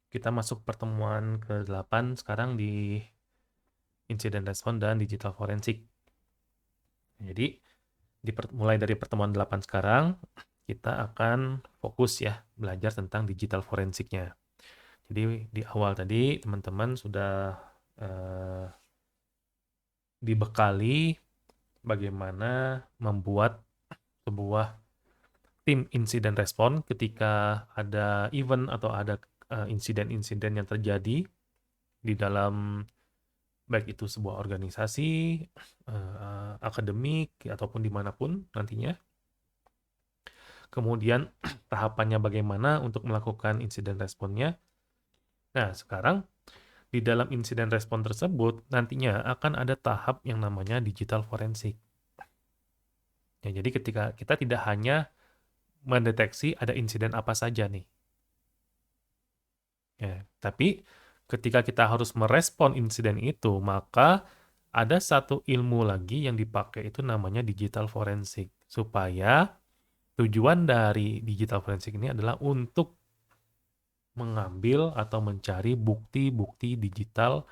Kita masuk pertemuan ke-8 sekarang di insiden respon dan digital forensik. Jadi, mulai dari pertemuan 8 sekarang, kita akan fokus ya belajar tentang digital forensiknya. Jadi, di awal tadi teman-teman sudah eh, dibekali bagaimana membuat sebuah tim insiden respon ketika ada event atau ada insiden-insiden yang terjadi di dalam baik itu sebuah organisasi, akademik, ataupun dimanapun nantinya. Kemudian tahapannya bagaimana untuk melakukan insiden responnya. Nah, sekarang di dalam insiden respon tersebut nantinya akan ada tahap yang namanya digital forensik. Ya, jadi ketika kita tidak hanya mendeteksi ada insiden apa saja nih, ya, tapi ketika kita harus merespon insiden itu, maka ada satu ilmu lagi yang dipakai itu namanya digital forensik. Supaya tujuan dari digital forensik ini adalah untuk mengambil atau mencari bukti-bukti digital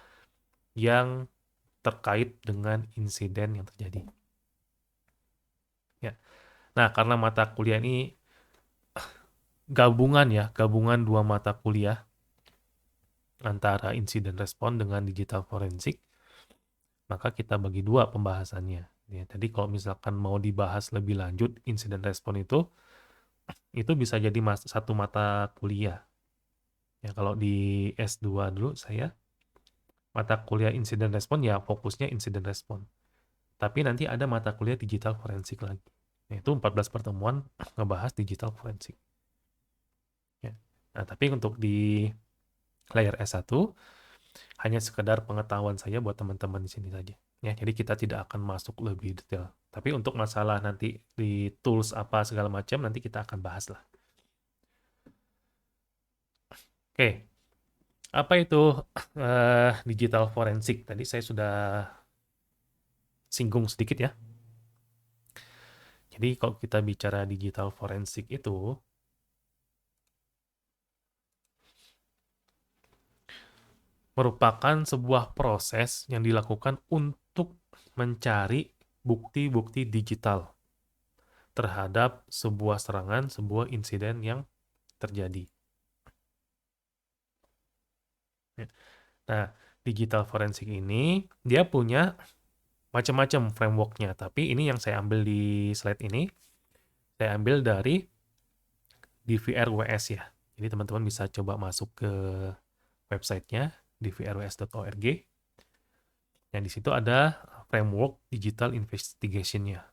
yang terkait dengan insiden yang terjadi. Ya. Nah, karena mata kuliah ini gabungan dua mata kuliah antara insiden respon dengan digital forensik, maka kita bagi dua pembahasannya. Ya, tadi kalau misalkan mau dibahas lebih lanjut insiden respon itu bisa jadi satu mata kuliah. Ya, kalau di S2 dulu saya mata kuliah insiden respon ya fokusnya insiden respon. Tapi nanti ada mata kuliah digital forensik lagi. Nah, itu 14 pertemuan ngebahas digital forensik. Ya. Nah, tapi untuk di layar S1 hanya sekedar pengetahuan saya buat teman-teman di sini saja. Ya, jadi kita tidak akan masuk lebih detail. Tapi untuk masalah nanti di tools apa segala macam nanti kita akan bahas lah. Oke, apa itu digital forensik? Tadi saya sudah singgung sedikit ya. Jadi kalau kita bicara digital forensik itu merupakan sebuah proses yang dilakukan untuk mencari bukti-bukti digital terhadap sebuah serangan, sebuah insiden yang terjadi. Nah, digital forensik ini dia punya macam-macam frameworknya, tapi ini yang saya ambil di slide ini, saya ambil dari DVRWS ya. Jadi teman-teman bisa coba masuk ke websitenya dvrws.org. Yang di situ ada framework digital investigation-nya.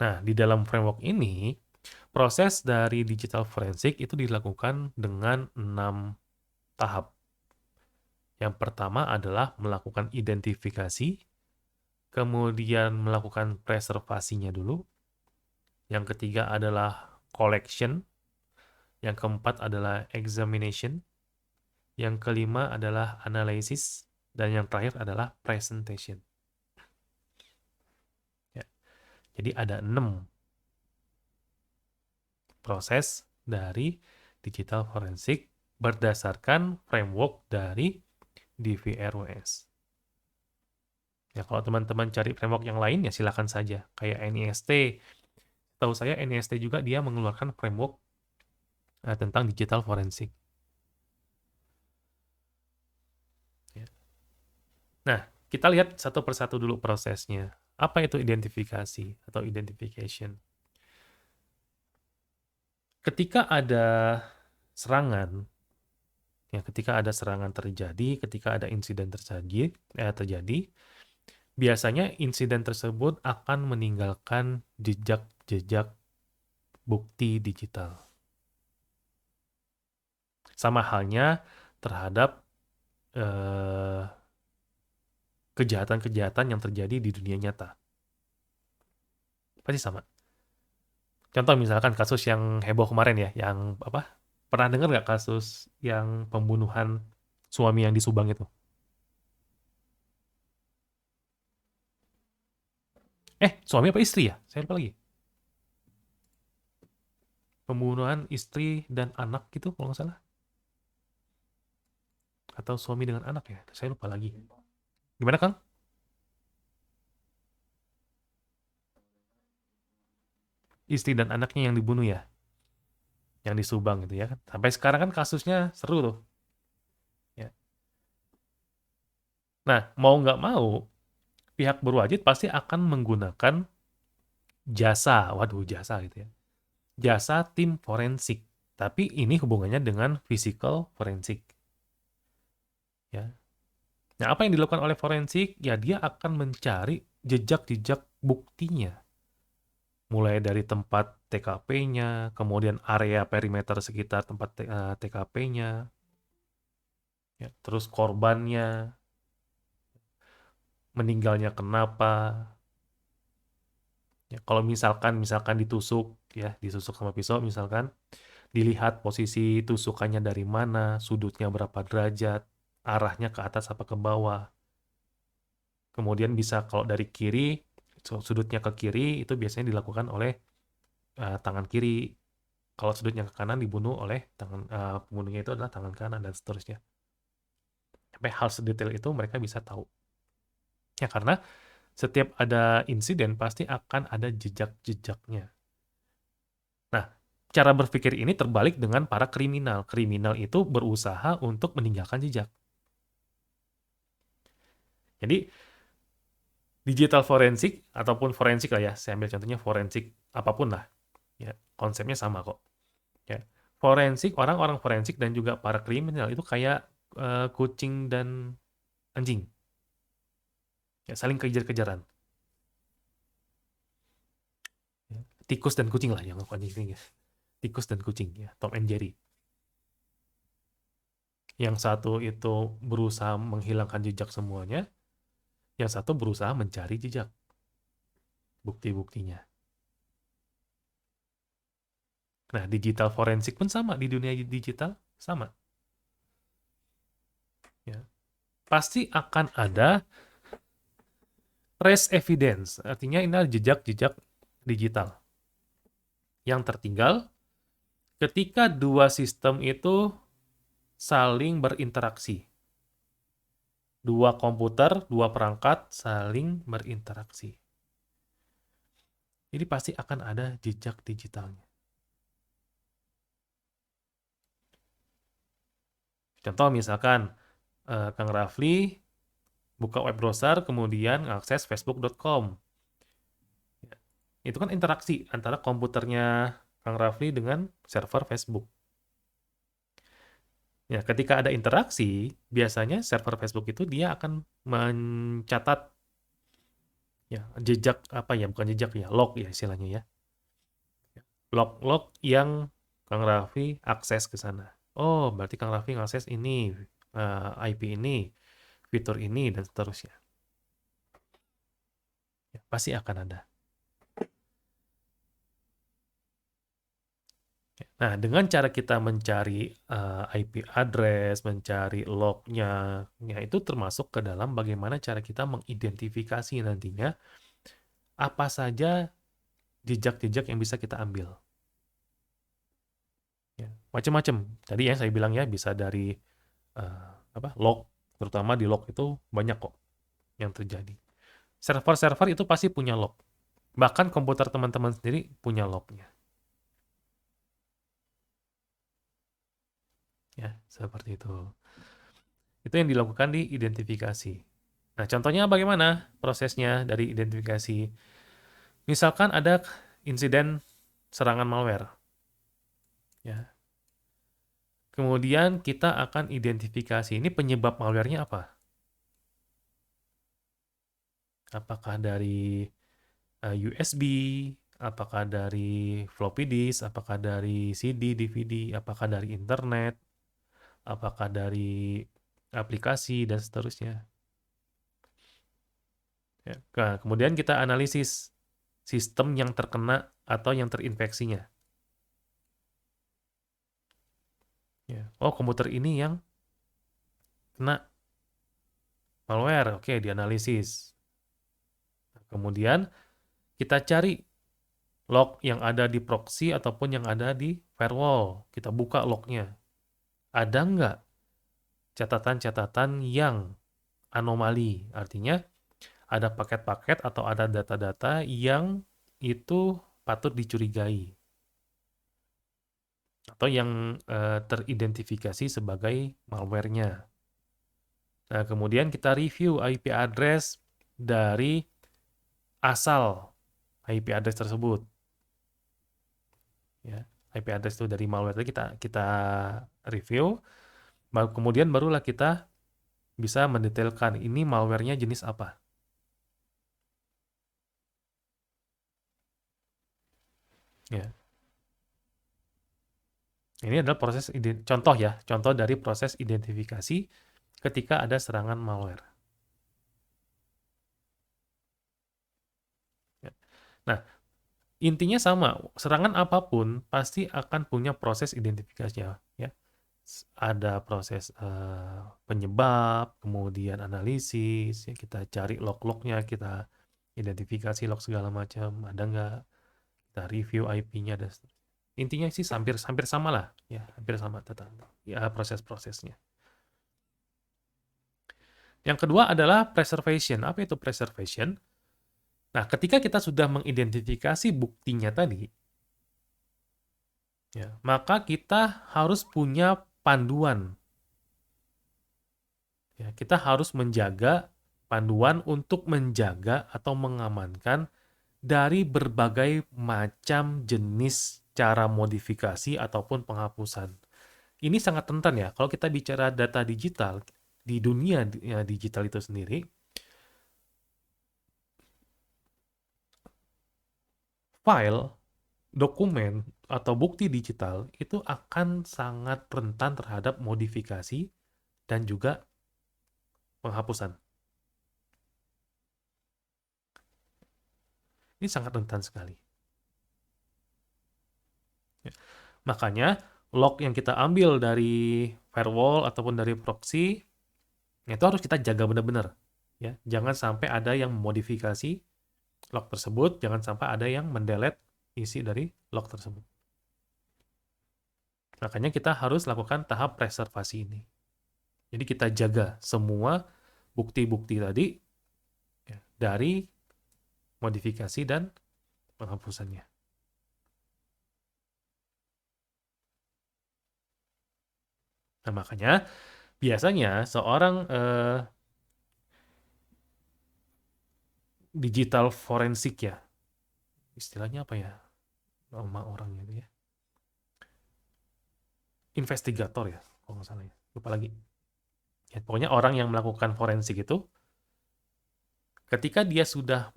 Nah, di dalam framework ini, proses dari digital forensik itu dilakukan dengan 6 tahap. Yang pertama adalah melakukan identifikasi, kemudian melakukan preservasinya dulu. Yang ketiga adalah collection, yang keempat adalah examination, yang kelima adalah analysis, dan yang terakhir adalah presentation. Ya. Jadi ada 6 proses dari digital forensik berdasarkan framework dari DVRWS. Ya, kalau teman-teman cari framework yang lain ya silakan saja. Kayak NIST. Tahu saya NIST juga dia mengeluarkan framework tentang digital forensik. Ya. Nah, kita lihat satu persatu dulu prosesnya. Apa itu identifikasi atau identification? Ketika ada serangan, ya ketika ada serangan terjadi, ketika ada insiden terjadi, biasanya insiden tersebut akan meninggalkan jejak-jejak bukti digital. Sama halnya terhadap eh, kejahatan-kejahatan yang terjadi di dunia nyata. Pasti sama. Contoh misalkan kasus yang heboh kemarin ya, yang apa? Pernah dengar nggak kasus yang pembunuhan suami yang di Subang itu? Suami apa istri ya? Saya lupa lagi. Pembunuhan istri dan anak gitu kalau nggak salah. Atau suami dengan anak ya. Saya lupa lagi. Gimana Kang? Istri dan anaknya yang dibunuh ya. Yang di Subang gitu ya kan. Sampai sekarang kan kasusnya seru tuh. Ya. Nah, mau nggak mau, pihak berwajib pasti akan menggunakan jasa. Waduh, jasa gitu ya. Jasa tim forensik. Tapi ini hubungannya dengan physical forensik. Ya. Nah, apa yang dilakukan oleh forensik? Ya, dia akan mencari jejak-jejak buktinya. Mulai dari tempat TKP-nya, kemudian area perimeter sekitar tempat TKP-nya, ya, terus korbannya, meninggalnya kenapa. Ya, kalau misalkan ditusuk, ya, ditusuk sama pisau misalkan, dilihat posisi tusukannya dari mana, sudutnya berapa derajat, arahnya ke atas apa ke bawah. Kemudian bisa kalau dari kiri, sudutnya ke kiri itu biasanya dilakukan oleh tangan kiri. Kalau sudutnya ke kanan dibunuh oleh tangan pembunuhnya itu adalah tangan kanan dan seterusnya. Sampai hal sedetail itu mereka bisa tahu. Ya karena setiap ada insiden pasti akan ada jejak-jejaknya. Nah, cara berpikir ini terbalik dengan para kriminal. Kriminal itu berusaha untuk meninggalkan jejak. Jadi, digital forensik ataupun forensik lah ya, saya ambil contohnya forensik apapun lah. Ya, konsepnya sama kok. Ya. Forensik, orang-orang forensik dan juga para kriminal itu kayak kucing dan anjing. Ya, saling kejar-kejaran. Ya. Tikus dan kucing lah yang anjing ini. Tikus dan kucing ya, Tom and Jerry. Yang satu itu berusaha menghilangkan jejak semuanya, yang satu berusaha mencari jejak, bukti-buktinya. Nah, digital forensik pun sama, di dunia digital sama. Ya. Pasti akan ada trace evidence, artinya ini adalah jejak-jejak digital yang tertinggal ketika dua sistem itu saling berinteraksi. Dua komputer, dua perangkat saling berinteraksi. Jadi pasti akan ada jejak digitalnya. Contoh misalkan Kang Rafli buka web browser kemudian akses facebook.com. Itu kan interaksi antara komputernya Kang Rafli dengan server Facebook. Ya, ketika ada interaksi, biasanya server Facebook itu dia akan mencatat ya jejak apa ya, bukan jejak ya, log ya istilahnya ya. Log-log yang Kang Raffi akses ke sana. Oh, berarti Kang Raffi ngakses ini, IP ini, fitur ini, dan seterusnya. Ya, pasti akan ada. Nah, dengan cara kita mencari IP address, mencari lognya, ya itu termasuk ke dalam bagaimana cara kita mengidentifikasi nantinya apa saja jejak-jejak yang bisa kita ambil. Ya, macam-macam. Tadi ya saya bilang ya bisa dari log, terutama di log itu banyak kok yang terjadi. Server-server itu pasti punya log. Bahkan komputer teman-teman sendiri punya lognya. Ya, seperti itu. Itu yang dilakukan di identifikasi. Nah, contohnya bagaimana prosesnya dari identifikasi? Misalkan ada insiden serangan malware. Ya. Kemudian kita akan identifikasi ini penyebab malwarenya apa? Apakah dari USB, apakah dari floppy disk, apakah dari CD, DVD, apakah dari internet, apakah dari aplikasi, dan seterusnya. Ya. Nah, kemudian kita analisis sistem yang terkena atau yang terinfeksinya. Ya. Oh, komputer ini yang kena malware, oke, dianalisis. Kemudian kita cari log yang ada di proxy ataupun yang ada di firewall. Kita buka lognya. Ada nggak catatan-catatan yang anomali? Artinya ada paket-paket atau ada data-data yang itu patut dicurigai atau yang teridentifikasi sebagai malware-nya. Nah, kemudian kita review IP address dari asal IP address tersebut. Ya, IP address itu dari malware itu kita review, kemudian barulah kita bisa mendetailkan ini malware-nya jenis apa. Ya. Ini adalah contoh dari proses identifikasi ketika ada serangan malware. Ya. Nah, intinya sama, serangan apapun pasti akan punya proses identifikasinya, ya. Ada proses penyebab, kemudian analisis, ya kita cari log-lognya, kita identifikasi log segala macam, ada nggak, kita review IP-nya, dan intinya sih hampir sama lah, ya hampir sama tentang ya proses-prosesnya. Yang kedua adalah preservation. Apa itu preservation? Nah, ketika kita sudah mengidentifikasi buktinya tadi, ya, maka kita harus punya panduan. Ya, kita harus menjaga panduan untuk menjaga atau mengamankan dari berbagai macam jenis cara modifikasi ataupun penghapusan. Ini sangat rentan ya, kalau kita bicara data digital, di dunia ya, digital itu sendiri, file, dokumen, atau bukti digital itu akan sangat rentan terhadap modifikasi dan juga penghapusan. Ini sangat rentan sekali. Ya. Makanya log yang kita ambil dari firewall ataupun dari proxy itu harus kita jaga benar-benar. Ya, jangan sampai ada yang memodifikasi log tersebut, jangan sampai ada yang mendelete isi dari log tersebut. Makanya kita harus lakukan tahap preservasi ini. Jadi kita jaga semua bukti-bukti tadi ya, dari modifikasi dan penghapusannya. Nah, makanya biasanya seorang digital forensik ya, istilahnya apa ya, nama orangnya itu ya, investigator ya, kalau nggak salah ya, lupa lagi. Ya, pokoknya orang yang melakukan forensik itu, ketika dia sudah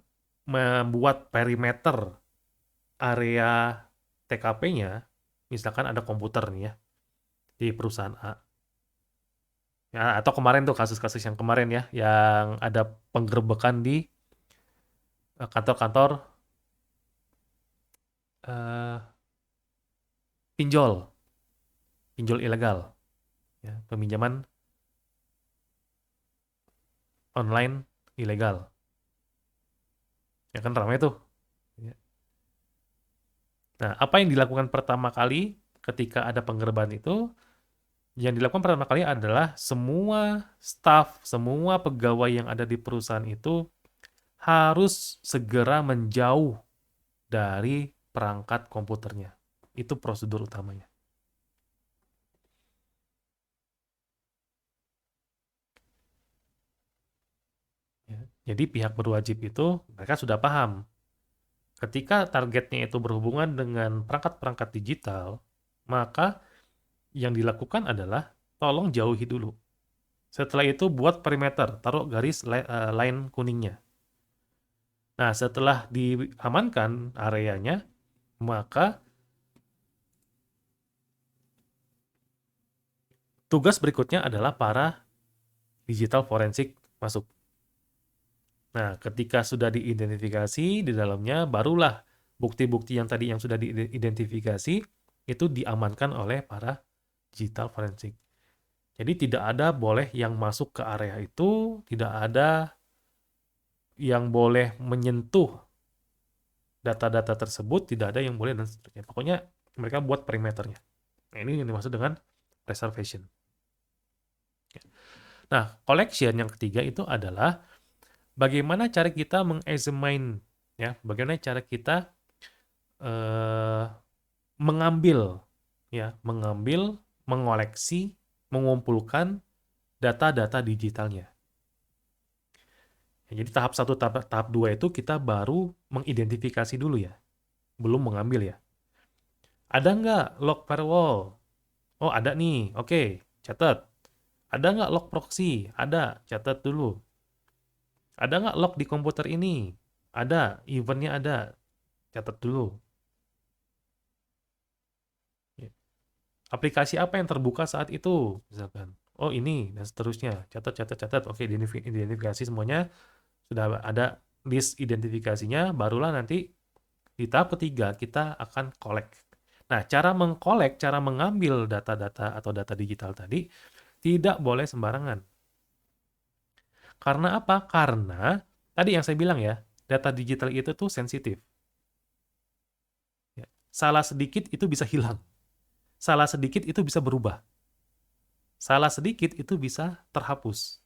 membuat perimeter area TKP-nya, misalkan ada komputer nih ya, di perusahaan A. Ya, atau kemarin tuh kasus-kasus yang kemarin ya, yang ada penggerbekan di kantor-kantor eh, pinjol, pinjol ilegal, ya, peminjaman online ilegal. Ya kan ramai tuh. Ya. Nah, apa yang dilakukan pertama kali ketika ada penggerbekan itu? Yang dilakukan pertama kali adalah semua staff, semua pegawai yang ada di perusahaan itu harus segera menjauh dari perangkat komputernya. Itu prosedur utamanya. Ya. Jadi pihak berwajib itu mereka sudah paham. Ketika targetnya itu berhubungan dengan perangkat-perangkat digital, maka yang dilakukan adalah tolong jauhi dulu. Setelah itu buat perimeter, taruh garis line kuningnya. Nah, setelah diamankan areanya, maka tugas berikutnya adalah para digital forensik masuk. Nah, ketika sudah diidentifikasi di dalamnya, barulah bukti-bukti yang tadi yang sudah diidentifikasi itu diamankan oleh para digital forensik. Jadi tidak ada boleh yang masuk ke area itu, tidak ada yang boleh menyentuh data-data tersebut tidak ada yang boleh dan seterusnya. Pokoknya mereka buat perimeternya. Nah, ini yang dimaksud dengan reservation. Nah, collection yang ketiga itu adalah bagaimana cara kita mengexamine, ya, bagaimana cara kita eh, mengambil, mengoleksi, mengumpulkan data-data digitalnya. Ya, jadi tahap 1, tahap 2 itu kita baru mengidentifikasi dulu ya, belum mengambil ya. Ada nggak log firewall? Oh, ada nih. Oke, catat. Ada nggak log proxy? Ada, catat dulu. Ada nggak log di komputer ini? Ada, eventnya ada, catat dulu. Ya. Aplikasi apa yang terbuka saat itu? Misalkan. Oh, ini, dan seterusnya. Catat, catat, catat. Oke, identifikasi semuanya. Sudah ada list identifikasinya, barulah nanti di tahap ketiga kita akan collect. Nah, cara mengkolek, cara mengambil data-data atau data digital tadi tidak boleh sembarangan. Karena apa? Karena tadi yang saya bilang ya, data digital itu tuh sensitif. Ya. Salah sedikit itu bisa hilang. Salah sedikit itu bisa berubah. Salah sedikit itu bisa terhapus.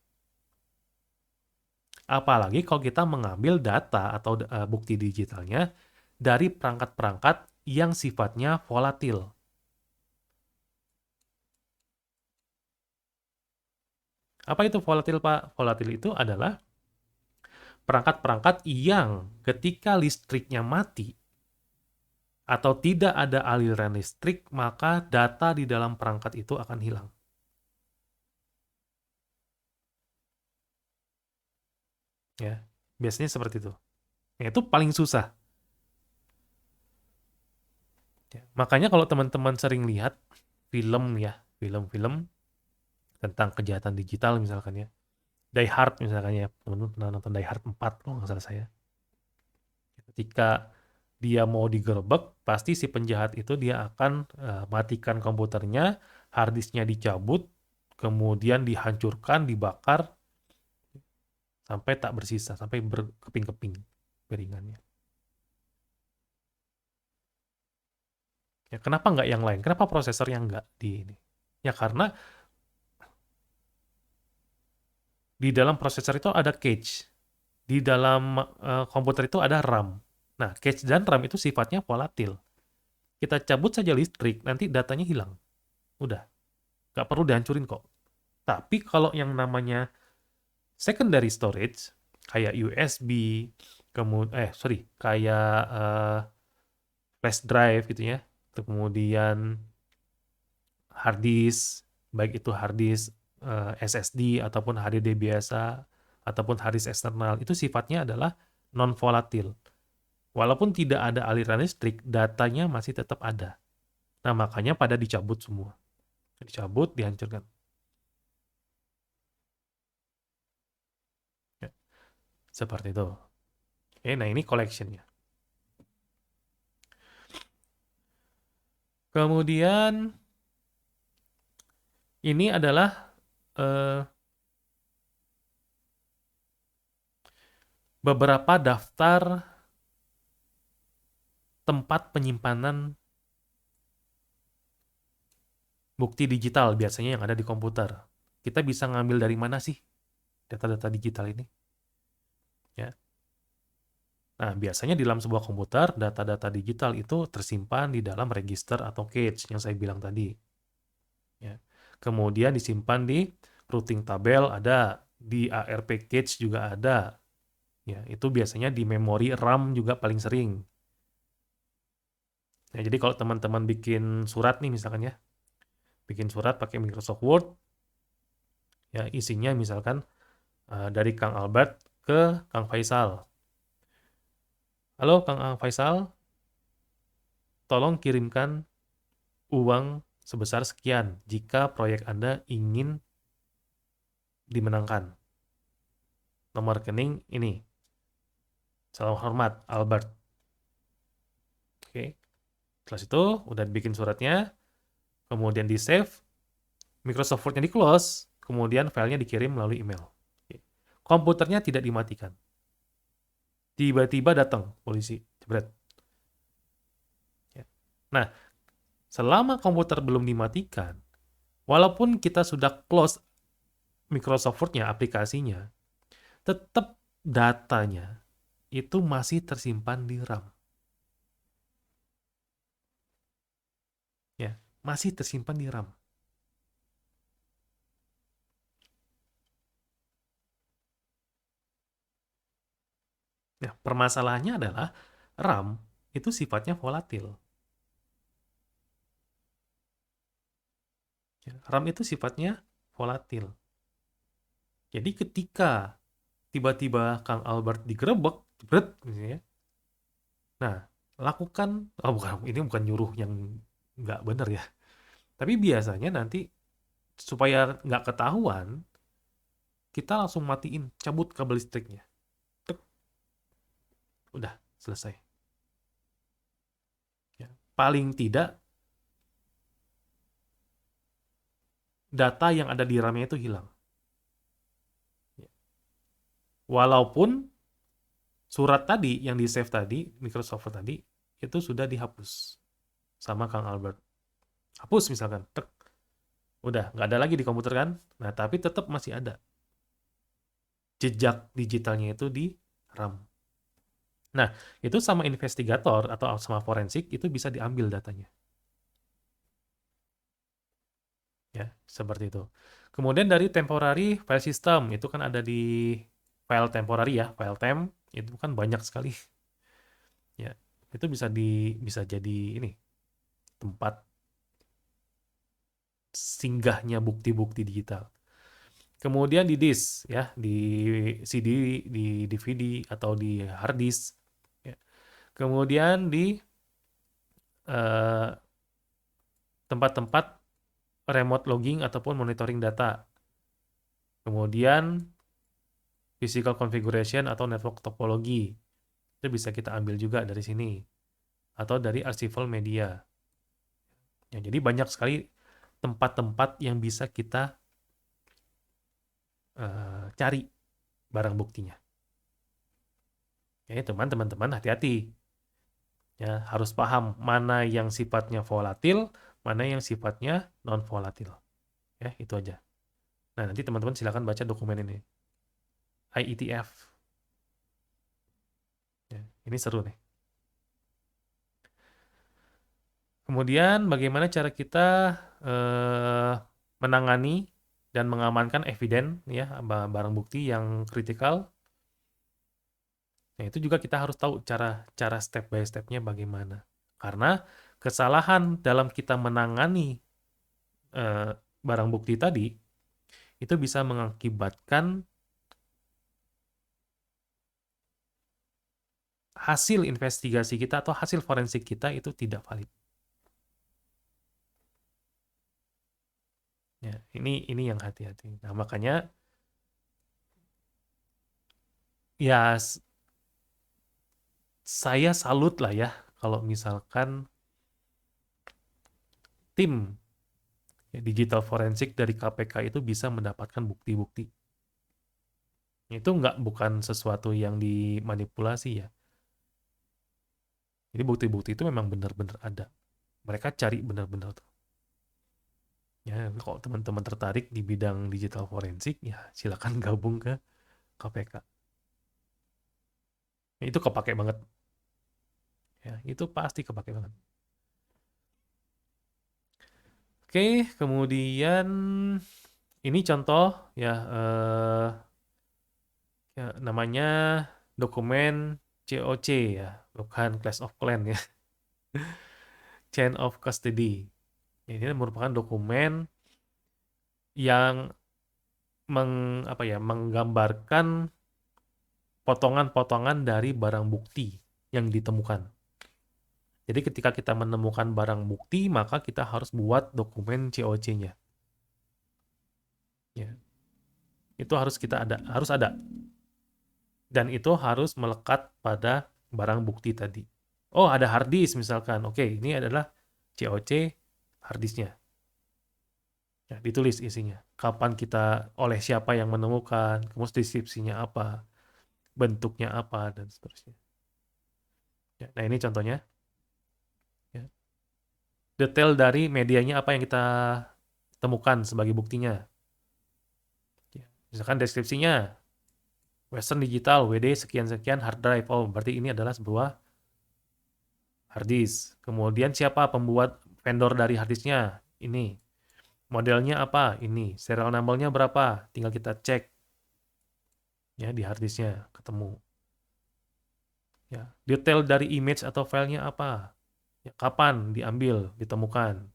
Apalagi kalau kita mengambil data atau bukti digitalnya dari perangkat-perangkat yang sifatnya volatil. Apa itu volatil, Pak? Volatil itu adalah perangkat-perangkat yang ketika listriknya mati atau tidak ada aliran listrik, maka data di dalam perangkat itu akan hilang. Ya, biasanya seperti itu. Ya, itu paling susah. Ya, makanya kalau teman-teman sering lihat film ya, film-film tentang kejahatan digital misalkan ya, Die Hard misalkan ya, teman-teman pernah nonton Die Hard 4 kalau nggak salah saya. Ketika dia mau digerebek, pasti si penjahat itu dia akan matikan komputernya, harddisknya dicabut, kemudian dihancurkan, dibakar, sampai tak bersisa, sampai berkeping-keping piringannya. Ya, kenapa nggak yang lain? Kenapa prosesor yang nggak di ini? Ya karena di dalam prosesor itu ada cache. Di dalam komputer itu ada RAM. Nah, cache dan RAM itu sifatnya volatil. Kita cabut saja listrik, nanti datanya hilang. Udah. Nggak perlu dihancurin kok. Tapi kalau yang namanya secondary storage, kayak USB, kayak flash drive gitu ya, kemudian hard disk, baik itu hard disk SSD ataupun HDD biasa, ataupun hard disk eksternal, itu sifatnya adalah non-volatil. Walaupun tidak ada aliran listrik, datanya masih tetap ada. Nah, makanya pada dicabut semua. Dicabut, dihancurkan. Ya, seperti itu. Oke, nah ini collection-nya. Kemudian, ini adalah beberapa daftar tempat penyimpanan bukti digital biasanya yang ada di komputer. Kita bisa ngambil dari mana sih data-data digital ini? Ya. Nah, biasanya di dalam sebuah komputer, data-data digital itu tersimpan di dalam register atau cache yang saya bilang tadi. Ya. Kemudian disimpan di routing tabel ada, di ARP cache juga ada. Ya, itu biasanya di memori RAM juga paling sering. Nah, jadi kalau teman-teman bikin surat nih misalkan ya, bikin surat pakai Microsoft Word, ya isinya misalkan dari Kang Albert ke Kang Faisal. Halo Kang Faisal, tolong kirimkan uang sebesar sekian jika proyek Anda ingin dimenangkan. Nomor rekening ini. Salam hormat, Albert. Oke. Setelah itu, udah bikin suratnya, kemudian di-save, Microsoft Word-nya di-close, kemudian filenya dikirim melalui email. Oke. Komputernya tidak dimatikan. Tiba-tiba datang polisi, jebret. Nah, selama komputer belum dimatikan, walaupun kita sudah close Microsoft Word-nya, aplikasinya, tetap datanya itu masih tersimpan di RAM. Ya, masih tersimpan di RAM. Nah, permasalahannya adalah RAM itu sifatnya volatil. Ya, RAM itu sifatnya volatil. Jadi ketika tiba-tiba Kang Albert digerebek, jebret, gitu ya. Nah, lakukan, oh bukan, ini bukan nyuruh yang nggak bener ya. Tapi biasanya nanti supaya nggak ketahuan, kita langsung matiin, cabut kabel listriknya. Tek, udah selesai. Ya. Paling tidak data yang ada di RAM-nya itu hilang. Ya. Walaupun surat tadi yang di save tadi, Microsoft tadi, itu sudah dihapus sama Kang Albert. Hapus misalkan, tek, udah nggak ada lagi di komputer kan. Nah, tapi tetap masih ada jejak digitalnya itu di RAM. Nah, itu sama investigator atau sama forensik itu bisa diambil datanya. Ya, seperti itu. Kemudian dari temporary file system itu kan ada di file temporary ya, file temp itu kan banyak sekali. Ya, itu bisa jadi ini tempat singgahnya bukti-bukti digital. Kemudian di disk ya, di CD, di DVD atau di hard disk. Ya. Kemudian di eh, tempat-tempat remote logging ataupun monitoring data. Kemudian physical configuration atau network topology. Itu bisa kita ambil juga dari sini. Atau dari archival media. Ya, jadi banyak sekali tempat-tempat yang bisa kita cari barang buktinya. Ya, teman-teman hati-hati. Ya, harus paham mana yang sifatnya volatil, mana yang sifatnya non volatil. Ya, itu aja. Nah, nanti teman-teman silakan baca dokumen ini. IETF. Ya, ini seru nih. Kemudian bagaimana cara kita eh, menangani dan mengamankan eviden ya barang bukti yang kritikal. Nah, itu juga kita harus tahu cara cara step by step-nya bagaimana. Karena kesalahan dalam kita menangani eh, barang bukti tadi itu bisa mengakibatkan hasil investigasi kita atau hasil forensik kita itu tidak valid. Ya, ini yang hati-hati. Nah, makanya ya saya salut lah ya kalau misalkan tim ya, digital forensik dari KPK itu bisa mendapatkan bukti-bukti. Itu nggak bukan sesuatu yang dimanipulasi ya. Jadi bukti-bukti itu memang benar-benar ada. Mereka cari benar-benar tuh. Ya, kalau teman-teman tertarik di bidang digital forensik, ya silakan gabung ke KPK. Ya, itu kepake banget. Ya, itu pasti kepake banget. Oke, kemudian ini contoh ya, ya namanya dokumen COC ya, bukan Clash of Clans ya, Chain of Custody. Ini merupakan dokumen yang menggambarkan potongan-potongan dari barang bukti yang ditemukan. Jadi ketika kita menemukan barang bukti, maka kita harus buat dokumen COC-nya. Ya, itu harus ada. Dan itu harus melekat pada barang bukti tadi. Oh, ada hard disk misalkan. Oke, ini adalah COC hard disknya. Ya, ditulis isinya. Kapan kita, oleh siapa yang menemukan, kemudian deskripsinya apa, bentuknya apa, dan seterusnya. Ya, nah, ini contohnya. Ya. Detail dari medianya apa yang kita temukan sebagai buktinya. Ya, misalkan deskripsinya, Western Digital, WD sekian-sekian hard drive. Oh, berarti ini adalah sebuah hard disk. Kemudian siapa pembuat vendor dari hard disknya? Ini. Modelnya apa? Ini. Serial number-nya berapa? Tinggal kita cek ya di hard disknya, ketemu. Ya, detail dari image atau filenya apa? Ya, kapan diambil, ditemukan?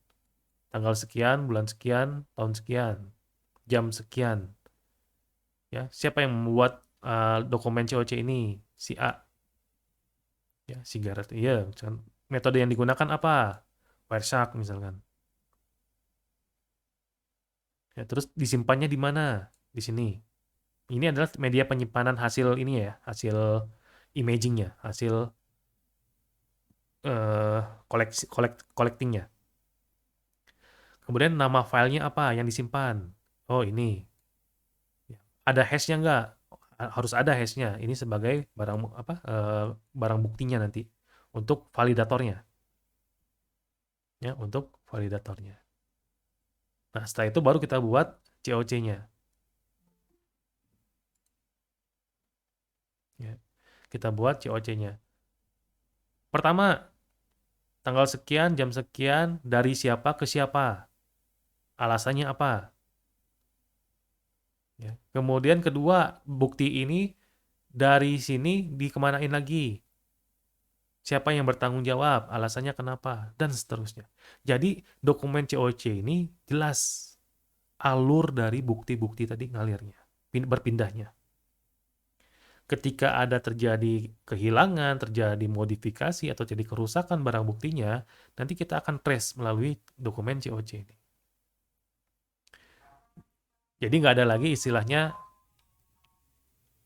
Tanggal sekian, bulan sekian, tahun sekian, jam sekian. Ya, siapa yang membuat dokumen COC ini? Si A. Ya, si Gareth. Iya, metode yang digunakan apa? Wireshark misalkan. Ya, terus disimpannya di mana? Di sini. Ini adalah media penyimpanan hasil ini ya, hasil imagingnya, hasil collectingnya. Kemudian nama filenya apa yang disimpan? Oh ini. Ada hash-nya nggak? Harus ada hash-nya. Ini sebagai barang apa? Barang buktinya nanti untuk validatornya. Ya, untuk validatornya. Nah, setelah itu baru kita buat COC-nya. Ya, kita buat COC-nya. Pertama, tanggal sekian, jam sekian, dari siapa ke siapa. Alasannya apa? Ya. Kemudian kedua, bukti ini dari sini dikemanain lagi. Siapa yang bertanggung jawab, alasannya kenapa, dan seterusnya. Jadi dokumen COC ini jelas alur dari bukti-bukti tadi ngalirnya, berpindahnya. Ketika ada terjadi kehilangan, terjadi modifikasi, atau jadi kerusakan barang buktinya, nanti kita akan trace melalui dokumen COC ini. Jadi nggak ada lagi istilahnya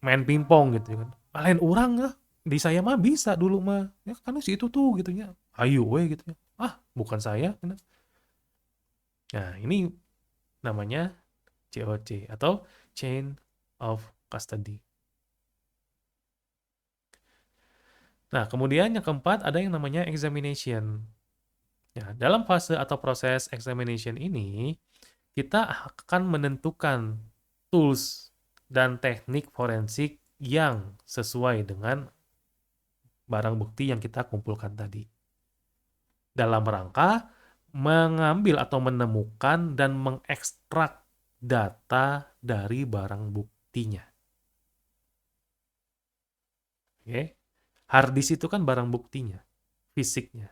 main pingpong gitu kan. Lain orang lah, di saya mah bisa dulu mah. Ya kan si itu tuh gitu ya. Ayo we gitu ya. Ah, bukan saya. Nah, ini namanya COC atau Chain of Custody. Nah, kemudian yang keempat ada yang namanya examination. Ya, dalam fase atau proses examination ini, kita akan menentukan tools dan teknik forensik yang sesuai dengan barang bukti yang kita kumpulkan tadi. Dalam rangka mengambil atau menemukan dan mengekstrak data dari barang buktinya. Oke. Hard disk itu kan barang buktinya, fisiknya.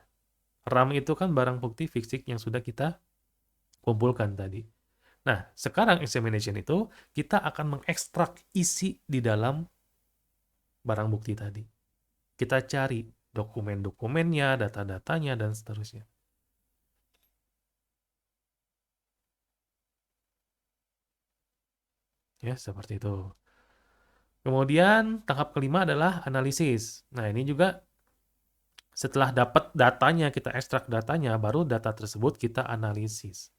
RAM itu kan barang bukti fisik yang sudah kita kumpulkan tadi. Nah, sekarang examination itu kita akan mengekstrak isi di dalam barang bukti tadi. Kita cari dokumen-dokumennya, data-datanya, dan seterusnya. Ya, seperti itu. Kemudian tahap kelima adalah analisis. Nah, ini juga setelah dapat datanya, kita ekstrak datanya, baru data tersebut kita analisis.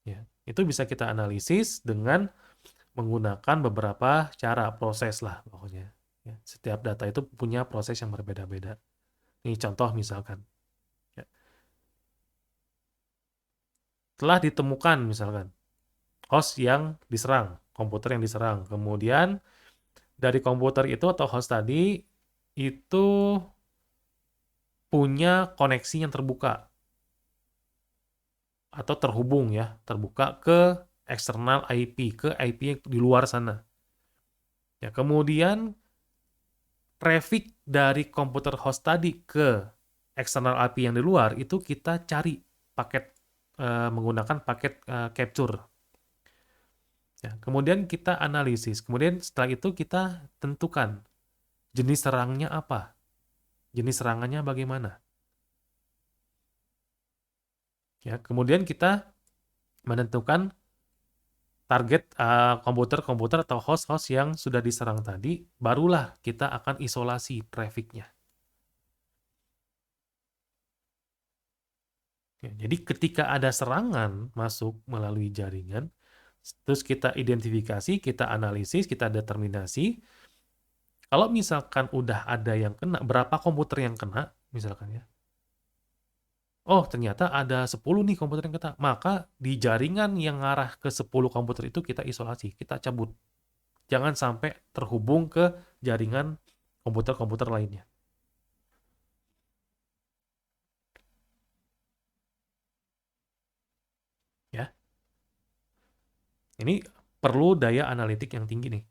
Ya, itu bisa kita analisis dengan menggunakan beberapa cara, proses lah pokoknya. Ya, setiap data itu punya proses yang berbeda-beda. Ini contoh misalkan. Ya. Telah ditemukan misalkan host yang diserang, komputer yang diserang. Kemudian dari komputer itu atau host tadi itu punya koneksi yang terbuka atau terhubung ya, terbuka ke eksternal IP, ke IP yang di luar sana. Ya, kemudian traffic dari komputer host tadi ke eksternal IP yang di luar itu kita cari paket menggunakan paket capture. Ya, kemudian kita analisis. Kemudian setelah itu kita tentukan jenis serangnya apa, jenis serangannya bagaimana. Ya, kemudian kita menentukan target komputer-komputer atau host-host yang sudah diserang tadi, barulah kita akan isolasi trafficnya. Ya, jadi ketika ada serangan masuk melalui jaringan, terus kita identifikasi, kita analisis, kita determinasi, kalau misalkan udah ada yang kena, berapa komputer yang kena, misalkan ya, Oh, ternyata ada 10 nih komputer yang kena. Maka di jaringan yang ngarah ke 10 komputer itu kita isolasi, kita cabut. Jangan sampai terhubung ke jaringan komputer-komputer lainnya. Ya, ini perlu daya analitik yang tinggi nih.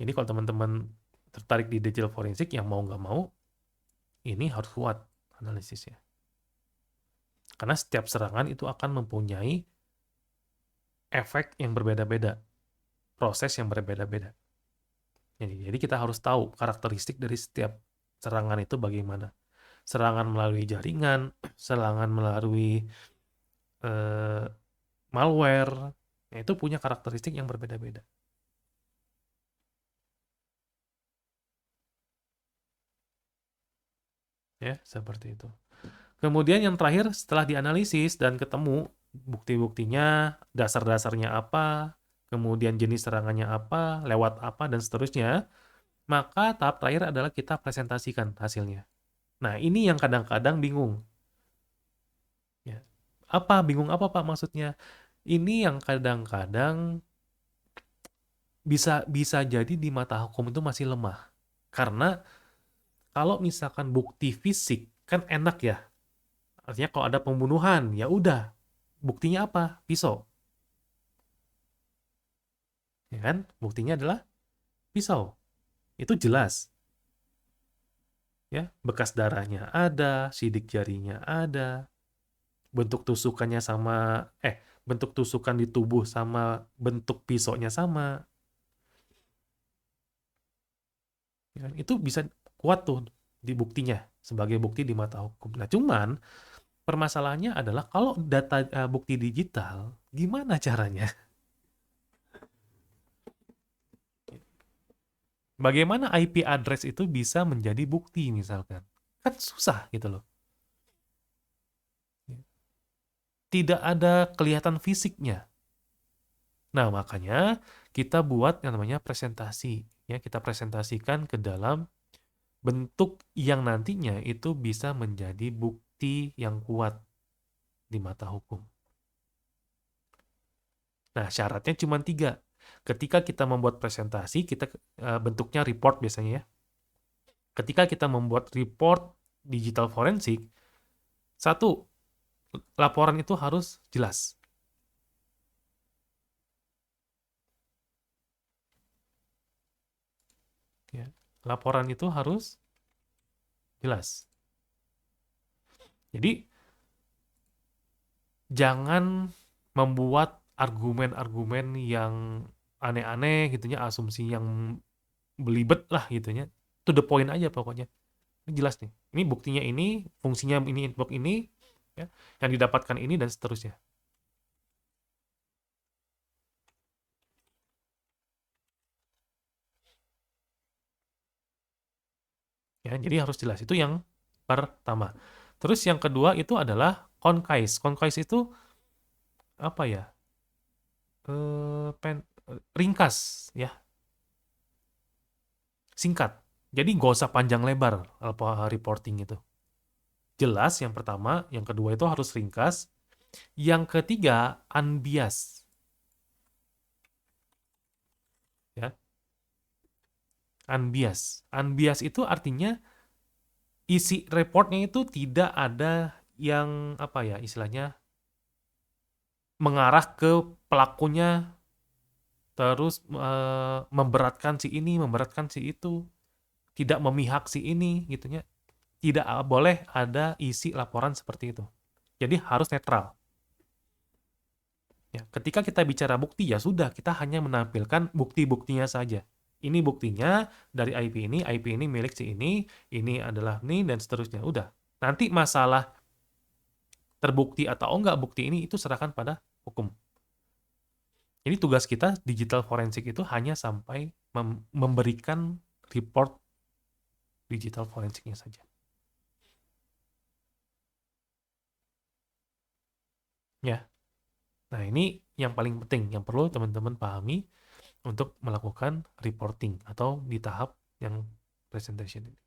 Jadi kalau teman-teman tertarik di digital forensik yang mau nggak mau, ini harus kuat analisisnya. Karena setiap serangan itu akan mempunyai efek yang berbeda-beda, proses yang berbeda-beda. Jadi kita harus tahu karakteristik dari setiap serangan itu bagaimana. Serangan melalui jaringan, serangan melalui eh, malware, itu punya karakteristik yang berbeda-beda. Ya, seperti itu. Kemudian yang terakhir, setelah dianalisis dan ketemu bukti-buktinya, dasar-dasarnya apa, kemudian jenis serangannya apa, lewat apa, dan seterusnya, maka tahap terakhir adalah kita presentasikan hasilnya. Nah, ini yang kadang-kadang bingung. Ya. Apa? Bingung apa, Pak, maksudnya? Ini yang kadang-kadang bisa bisa jadi di mata hukum itu masih lemah. Karena kalau misalkan bukti fisik, kan enak ya. Artinya kalau ada pembunuhan, ya udah. Buktinya apa? Pisau. Ya kan? Buktinya adalah pisau. Itu jelas. Ya, bekas darahnya ada, sidik jarinya ada, bentuk tusukannya sama, bentuk tusukan di tubuh sama bentuk pisaunya sama. Ya kan? Itu bisa kuat tuh di buktinya sebagai bukti di mata hukum. Nah, cuman permasalahannya adalah kalau data bukti digital, gimana caranya? Bagaimana IP address itu bisa menjadi bukti misalkan? Kan susah gitu loh. Tidak ada kelihatan fisiknya. Nah, makanya kita buat yang namanya presentasi. Ya, kita presentasikan ke dalam bentuk yang nantinya itu bisa menjadi bukti yang kuat di mata hukum. Nah, syaratnya cuma 3. Ketika kita membuat presentasi, kita bentuknya report biasanya ya. Ketika kita membuat report digital forensik, satu, laporan itu harus jelas. Ya. Laporan itu harus jelas. Jadi, jangan membuat argumen-argumen yang aneh-aneh gitu ya, asumsi yang belibet lah gitu ya. To the point aja pokoknya. Ini jelas nih. Ini buktinya ini, fungsinya ini, inbox ini, ya, yang didapatkan ini dan seterusnya. Ya, jadi harus jelas. Itu yang pertama. Terus yang kedua itu adalah concise. Concise itu apa ya? Ringkas ya, singkat. Jadi nggak usah panjang lebar apa reporting itu. Jelas yang pertama, yang kedua itu harus ringkas. Yang ketiga, unbiased. Ya, unbiased. Unbiased itu artinya isi reportnya itu tidak ada yang apa ya istilahnya mengarah ke pelakunya terus memberatkan si ini, memberatkan si itu, tidak memihak si ini gitunya. Tidak boleh ada isi laporan seperti itu. Jadi harus netral. Ya, ketika kita bicara bukti ya sudah, kita hanya menampilkan bukti-buktinya saja. Ini buktinya dari IP ini milik si ini adalah ini dan seterusnya. Udah. Nanti masalah terbukti atau enggak bukti ini itu serahkan pada hukum. Jadi tugas kita digital forensik itu hanya sampai memberikan report digital forensiknya saja. Ya. Nah, ini yang paling penting yang perlu teman-teman pahami untuk melakukan reporting atau di tahap yang presentation ini.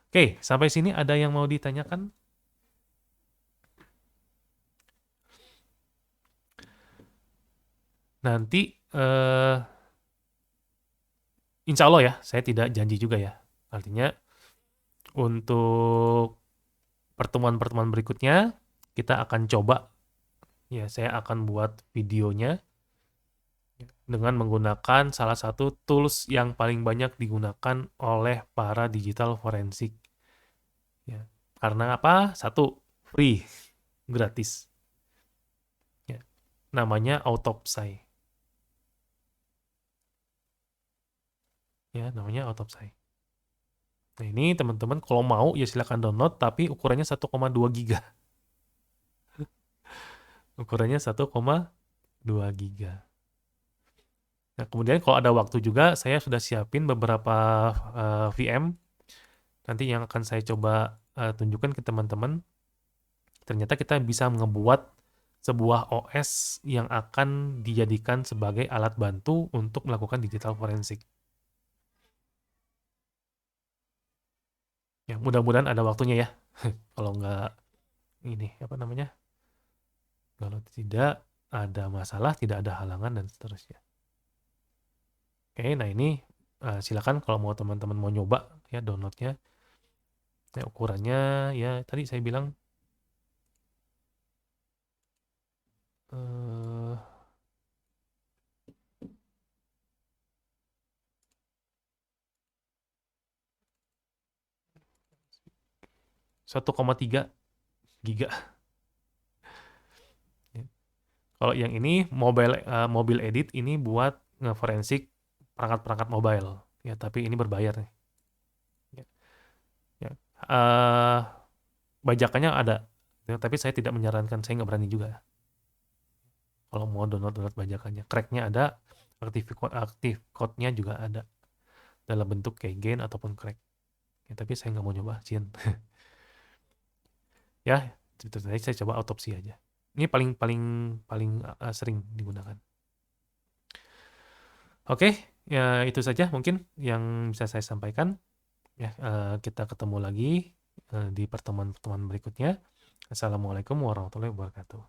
Oke, sampai sini ada yang mau ditanyakan? Nanti insya Allah ya, saya tidak janji juga ya. Artinya untuk pertemuan-pertemuan berikutnya kita akan coba ya, saya akan buat videonya dengan menggunakan salah satu tools yang paling banyak digunakan oleh para digital forensik. Ya. Karena apa? Satu, free, gratis. Ya. Namanya Autopsy. Ya, namanya Autopsy. Nah, ini teman-teman kalau mau ya silakan download, tapi ukurannya 1,2 giga. Ukurannya 1,2 giga. Nah, kemudian kalau ada waktu juga, saya sudah siapin beberapa VM. Nanti yang akan saya coba tunjukkan ke teman-teman. Ternyata kita bisa ngebuat sebuah OS yang akan dijadikan sebagai alat bantu untuk melakukan digital forensik. Ya, mudah-mudahan ada waktunya ya. Kalau nggak ini apa namanya? Kalau tidak ada masalah, tidak ada halangan dan seterusnya. Oke, nah ini silakan kalau mau teman-teman mau nyoba ya downloadnya. Ya, ukurannya ya tadi saya bilang 1,3 giga. Ya. Kalau yang ini mobile edit ini buat ngeforensik perangkat-perangkat mobile. Ya, tapi ini berbayar nih. Ya. Ya. Bajakannya ada, ya, tapi saya tidak menyarankan, saya nggak berani juga. Kalau mau download bajakannya, cracknya ada, aktif code-nya juga ada dalam bentuk keygen ataupun crack. Ya, tapi saya nggak mau nyoba, Cien. Ya, itu tadi saya coba autopsi aja. Ini paling paling paling sering digunakan. Oke, ya itu saja mungkin yang bisa saya sampaikan. Ya, kita ketemu lagi di pertemuan-pertemuan berikutnya. Assalamualaikum warahmatullahi wabarakatuh.